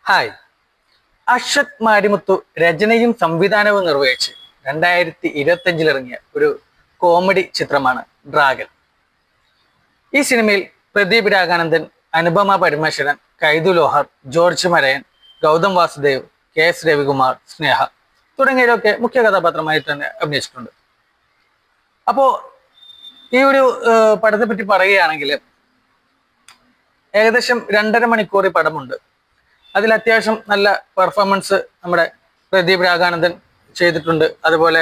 Hi. Ashwath Marimuthu രചനയും സംവിധാനവും നിർവഹിച്ച് 2025 ഇറങ്ങിയ ഒരു കോമഡി ചിത്രമാണ് ഡ്രാഗൻ. ഈ സിനിമയിൽ പ്രദീപ് രാഗാനന്ദൻ, അനുപമ പരമേശ്വരൻ, കൈതു ലോഹർ, ജോർജ് മരയൻ, ഗൗതം വാസുദേവ്, KS രവികുമാർ, സ്നേഹ തുടങ്ങിയവരൊക്കെ മുഖ്യ കഥാപാത്രമായി തന്നെ അഭിനയിച്ചിട്ടുണ്ട്. അപ്പോ ഈ ഒരു പടത്തെ പറ്റി പറയുകയാണെങ്കിൽ ഏകദേശം 2.5 മണിക്കൂർ ഈ പടമുണ്ട്. അതിൽ അത്യാവശ്യം നല്ല പെർഫോമൻസ് നമ്മുടെ പ്രദീപ് രാഗാനന്ദൻ ചെയ്തിട്ടുണ്ട്. അതുപോലെ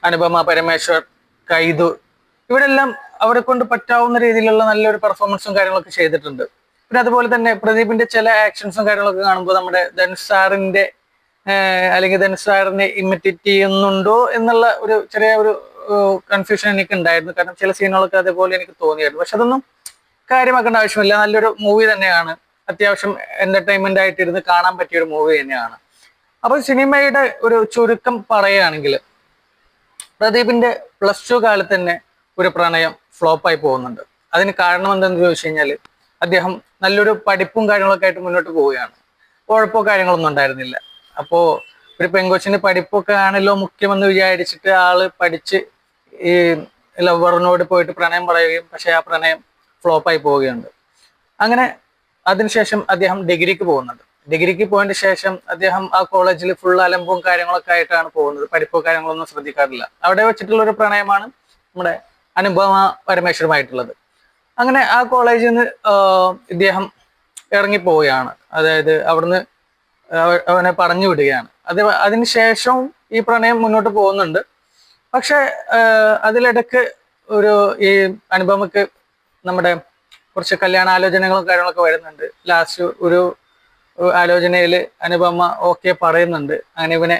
അനുപമ പരമേശ്വർ, കൈതു, ഇവരെല്ലാം അവരെ കൊണ്ട് പറ്റാവുന്ന രീതിയിലുള്ള നല്ലൊരു പെർഫോമൻസും കാര്യങ്ങളൊക്കെ ചെയ്തിട്ടുണ്ട്. പിന്നെ അതുപോലെ തന്നെ പ്രദീപിന്റെ ചില ആക്ഷൻസും കാര്യങ്ങളൊക്കെ കാണുമ്പോൾ നമ്മുടെ ധനുഷ് സാറിന്റെ അല്ലെങ്കിൽ ധനുഷ് സാറിനെ ഇമിറ്റേറ്റ് ചെയ്യുന്നുണ്ടോ എന്നുള്ള ഒരു ചെറിയ ഒരു കൺഫ്യൂഷൻ എനിക്ക് ഉണ്ടായിരുന്നു. കാരണം ചില സീനുകളൊക്കെ അതേപോലെ എനിക്ക് തോന്നിയായിരുന്നു. പക്ഷെ അതൊന്നും കാര്യമാക്കേണ്ട ആവശ്യമില്ല. നല്ലൊരു മൂവി തന്നെയാണ്. അത്യാവശ്യം എന്റർടൈൻമെന്റ് ആയിട്ടിരുന്ന് കാണാൻ പറ്റിയ ഒരു മൂവി തന്നെയാണ്. അപ്പൊ സിനിമയുടെ ഒരു ചുരുക്കം പറയുകയാണെങ്കിൽ പ്രദീപിന്റെ +2 കാലത്ത് തന്നെ ഒരു പ്രണയം ഫ്ലോപ്പായി പോകുന്നുണ്ട്. അതിന് കാരണം എന്താണെന്ന് ചോദിച്ചു കഴിഞ്ഞാൽ അദ്ദേഹം നല്ലൊരു പഠിപ്പും കാര്യങ്ങളൊക്കെ ആയിട്ട് മുന്നോട്ട് പോവുകയാണ്. കുഴപ്പമോ കാര്യങ്ങളൊന്നും ഉണ്ടായിരുന്നില്ല. അപ്പോ ഒരു പെങ്കൊച്ചിന് പഠിപ്പൊക്കെ ആണല്ലോ മുഖ്യമെന്ന് വിചാരിച്ചിട്ട് ആള് പഠിച്ച് ഈ ലവറിനോട് പോയിട്ട് പ്രണയം പറയുകയും പക്ഷെ ആ പ്രണയം ഫ്ലോപ്പായി പോവുകയുണ്ട്. അങ്ങനെ അതിനുശേഷം അദ്ദേഹം ഡിഗ്രിക്ക് പോകുന്നുണ്ട്. ഡിഗ്രിക്ക് പോയതിന് ശേഷം അദ്ദേഹം ആ കോളേജിൽ ഫുൾ അലമ്പും കാര്യങ്ങളൊക്കെ ആയിട്ടാണ് പോകുന്നത്. പഠിപ്പോ കാര്യങ്ങളൊന്നും ശ്രദ്ധിക്കാറില്ല. അവിടെ വെച്ചിട്ടുള്ള ഒരു പ്രണയമാണ് നമ്മുടെ അനുപമ പരമേശ്വരുമായിട്ടുള്ളത്. അങ്ങനെ ആ കോളേജിൽ നിന്ന് ഇദ്ദേഹം ഇറങ്ങിപ്പോവുകയാണ്. അതായത് അവിടുന്ന് അവനെ പറഞ്ഞു വിടുകയാണ്. അതിനുശേഷവും ഈ പ്രണയം മുന്നോട്ട് പോകുന്നുണ്ട്. പക്ഷെ അതിലിടക്ക് ഈ അനുപമക്ക് നമ്മുടെ കുറച്ച് കല്യാണാലോചനകളും കാര്യങ്ങളൊക്കെ വരുന്നുണ്ട്. ലാസ്റ്റ് ഒരു ആലോചനയിൽ അനുപമ ഓക്കെ പറയുന്നുണ്ട്. അങ്ങനെ ഇവനെ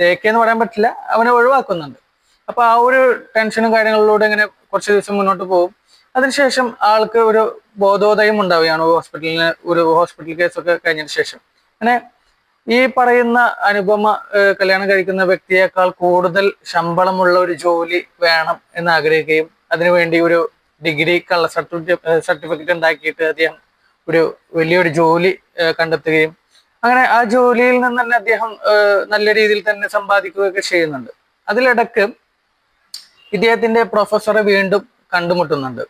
തേക്കെന്ന് പറയാൻ പറ്റില്ല, അവനെ ഒഴിവാക്കുന്നുണ്ട്. അപ്പൊ ആ ഒരു ടെൻഷനും കാര്യങ്ങളിലൂടെ ഇങ്ങനെ കുറച്ച് ദിവസം മുന്നോട്ട് പോകും. അതിനുശേഷം ആൾക്ക് ഒരു ബോധോദയം ഉണ്ടാവുകയാണ്. ഹോസ്പിറ്റൽ കേസൊക്കെ കഴിഞ്ഞതിന് ശേഷം അങ്ങനെ ഈ പറയുന്ന അനുപമ കല്യാണം കഴിക്കുന്ന വ്യക്തിയേക്കാൾ കൂടുതൽ ശമ്പളമുള്ള ഒരു ജോലി വേണം എന്ന് ആഗ്രഹിക്കുകയും അതിനുവേണ്ടി ഒരു ഡിഗ്രി കള്ള സർട്ടിഫിക്കറ്റ് ഉണ്ടാക്കിയിട്ട് അദ്ദേഹം ഒരു വലിയൊരു ജോലി കണ്ടെത്തുകയും അങ്ങനെ ആ ജോലിയിൽ നിന്ന് തന്നെ അദ്ദേഹം നല്ല രീതിയിൽ തന്നെ സമ്പാദിക്കുകയൊക്കെ ചെയ്യുന്നുണ്ട്. അതിലിടക്ക് ഇദ്ദേഹത്തിന്റെ പ്രൊഫസറെ വീണ്ടും കണ്ടുമുട്ടുന്നുണ്ട്.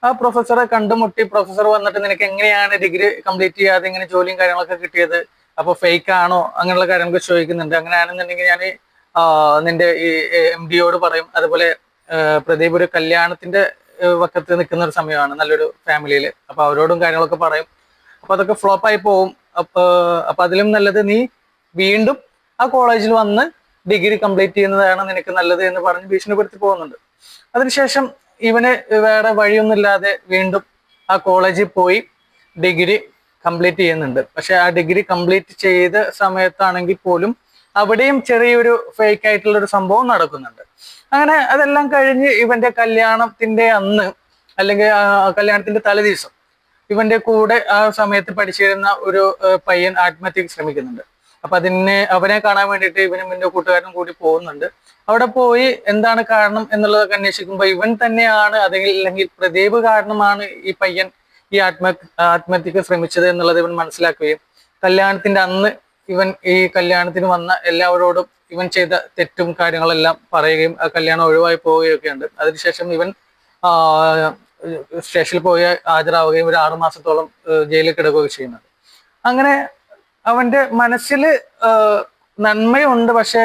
ആ പ്രൊഫസറെ കണ്ടുമുട്ടി പ്രൊഫസർ വന്നിട്ട് നിനക്ക് എങ്ങനെയാണ് ഡിഗ്രി കംപ്ലീറ്റ് ചെയ്യാതെ ഇങ്ങനെ ജോലിയും കാര്യങ്ങളൊക്കെ കിട്ടിയത്, അപ്പൊ ഫേക്ക് ആണോ അങ്ങനെയുള്ള കാര്യങ്ങളൊക്കെ ചോദിക്കുന്നുണ്ട്. അങ്ങനെയാണെന്നുണ്ടെങ്കിൽ ഞാൻ നിന്റെ ഈ MD പറയും. അതുപോലെ പ്രദീപ് ഒരു കല്യാണത്തിന്റെ വക്കത്ത് നിൽക്കുന്ന ഒരു സമയമാണ് നല്ലൊരു ഫാമിലിയിൽ. അപ്പൊ അവരോടും കാര്യങ്ങളൊക്കെ പറയും. അപ്പൊ അതൊക്കെ ഫ്ലോപ്പായി പോവും. അപ്പൊ അതിലും നല്ലത് നീ വീണ്ടും ആ കോളേജിൽ വന്ന് ഡിഗ്രി കംപ്ലീറ്റ് ചെയ്യുന്നതാണ് നിനക്ക് നല്ലത് എന്ന് പറഞ്ഞ് ഭീഷണിപ്പെടുത്തി പോകുന്നുണ്ട്. അതിനുശേഷം ഇവന് വേറെ വഴിയൊന്നുമില്ലാതെ വീണ്ടും ആ കോളേജിൽ പോയി ഡിഗ്രി കംപ്ലീറ്റ് ചെയ്യുന്നുണ്ട്. പക്ഷെ ആ ഡിഗ്രി കംപ്ലീറ്റ് ചെയ്ത സമയത്താണെങ്കിൽ പോലും അവിടെയും ചെറിയൊരു ഫേക്ക് ആയിട്ടുള്ള ഒരു സംഭവം നടക്കുന്നുണ്ട്. അങ്ങനെ അതെല്ലാം കഴിഞ്ഞ് ഇവന്റെ കല്യാണത്തിന്റെ അന്ന് അല്ലെങ്കിൽ കല്യാണത്തിന്റെ തലേദിവസം ഇവന്റെ കൂടെ ആ സമയത്ത് പഠിച്ചിരുന്ന ഒരു പയ്യൻ ആത്മഹത്യക്ക് ശ്രമിക്കുന്നുണ്ട്. അപ്പൊ അവനെ കാണാൻ വേണ്ടിയിട്ട് ഇവനും ഇവന്റെ കൂട്ടുകാരനും കൂടി പോകുന്നുണ്ട്. അവിടെ പോയി എന്താണ് കാരണം എന്നുള്ളതൊക്കെ അന്വേഷിക്കുമ്പോൾ ഇവൻ തന്നെയാണ് അല്ലെങ്കിൽ പ്രദീപ് കാരണമാണ് ഈ പയ്യൻ ഈ ആത്മഹത്യക്ക് ശ്രമിച്ചത് എന്നുള്ളത് ഇവൻ മനസ്സിലാക്കുകയും കല്യാണത്തിന്റെ അന്ന് ഇവൻ ഈ കല്യാണത്തിന് വന്ന എല്ലാവരോടും ഇവൻ ചെയ്ത തെറ്റും കാര്യങ്ങളെല്ലാം പറയുകയും ആ കല്യാണം ഒഴിവായി പോവുകയൊക്കെ ഉണ്ട്. അതിനുശേഷം ഇവൻ സ്റ്റേഷനിൽ പോയി ഹാജരാവുകയും ഒരു 6 മാസത്തോളം ജയിലിൽ കിടക്കുകയും ചെയ്യുന്നുണ്ട്. അങ്ങനെ അവന്റെ മനസ്സിൽ നന്മയുണ്ട്, പക്ഷെ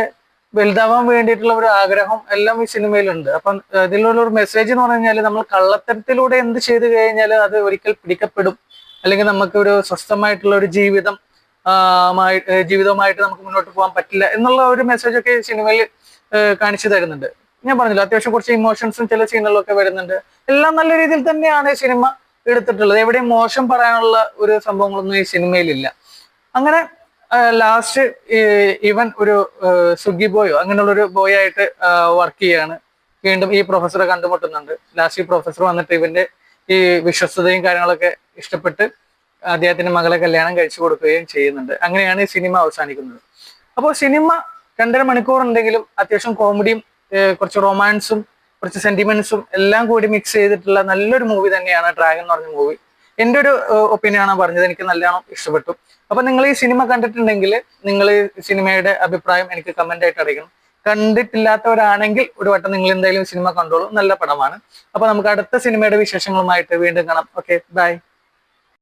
വലുതാവാൻ വേണ്ടിയിട്ടുള്ള ഒരു ആഗ്രഹം എല്ലാം ഈ സിനിമയിലുണ്ട്. അപ്പം ഇതിലുള്ള ഒരു മെസ്സേജ് എന്ന് പറഞ്ഞു കഴിഞ്ഞാൽ നമ്മൾ കള്ളത്തരത്തിലൂടെ എന്ത് ചെയ്തു കഴിഞ്ഞാൽ അത് ഒരിക്കൽ പിടിക്കപ്പെടും, അല്ലെങ്കിൽ നമുക്ക് ഒരു സ്വസ്ഥമായിട്ടുള്ള ഒരു ജീവിതവുമായിട്ട് നമുക്ക് മുന്നോട്ട് പോകാൻ പറ്റില്ല എന്നുള്ള ഒരു മെസ്സേജ് ഒക്കെ ഈ സിനിമയിൽ കാണിച്ചു തരുന്നുണ്ട്. ഞാൻ പറഞ്ഞില്ല, അത്യാവശ്യം കുറച്ച് ഇമോഷൻസും ചില സീനുകളിലൊക്കെ വരുന്നുണ്ട്. എല്ലാം നല്ല രീതിയിൽ തന്നെയാണ് ഈ സിനിമ എടുത്തിട്ടുള്ളത്. എവിടെയും മോശം പറയാനുള്ള ഒരു സംഭവങ്ങളൊന്നും ഈ സിനിമയിലില്ല. അങ്ങനെ ലാസ്റ്റ് ഇവൻ ഒരു സ്വിഗ്ഗി ബോയോ അങ്ങനെയുള്ള ഒരു ബോയ് ആയിട്ട് വർക്ക് ചെയ്യാണ്. വീണ്ടും ഈ പ്രൊഫസറെ കണ്ടുമുട്ടുന്നുണ്ട്. ലാസ്റ്റ് ഈ പ്രൊഫസർ വന്നിട്ട് ഇവന്റെ ഈ വിശ്വസ്തതയും കാര്യങ്ങളൊക്കെ ഇഷ്ടപ്പെട്ട് അദ്ദേഹത്തിന്റെ മകളെ കല്യാണം കഴിച്ചു കൊടുക്കുകയും ചെയ്യുന്നുണ്ട്. അങ്ങനെയാണ് ഈ സിനിമ അവസാനിക്കുന്നത്. അപ്പോൾ സിനിമ 2.5 മണിക്കൂർ ഉണ്ടെങ്കിലും അത്യാവശ്യം കോമഡിയും കുറച്ച് റൊമാൻസും കുറച്ച് സെന്റിമെന്റ്സും എല്ലാം കൂടി മിക്സ് ചെയ്തിട്ടുള്ള നല്ലൊരു മൂവി തന്നെയാണ് ഡ്രാഗൻ എന്ന് പറഞ്ഞ മൂവി. എൻ്റെ ഒരു ഒപ്പീനിയനാണ് പറഞ്ഞത്. എനിക്ക് നല്ലോണം ഇഷ്ടപ്പെട്ടു. അപ്പൊ നിങ്ങൾ ഈ സിനിമ കണ്ടിട്ടുണ്ടെങ്കിൽ നിങ്ങൾ ഈ സിനിമയുടെ അഭിപ്രായം എനിക്ക് കമന്റ് ആയിട്ട് അറിയിക്കണം. കണ്ടിട്ടില്ലാത്തവരാണെങ്കിൽ ഒരു വട്ടം നിങ്ങൾ എന്തായാലും സിനിമ കണ്ടോളൂ. നല്ല പടമാണ്. അപ്പൊ നമുക്ക് അടുത്ത സിനിമയുടെ വിശേഷങ്ങളുമായിട്ട് വീണ്ടും കാണാം. Okay, by.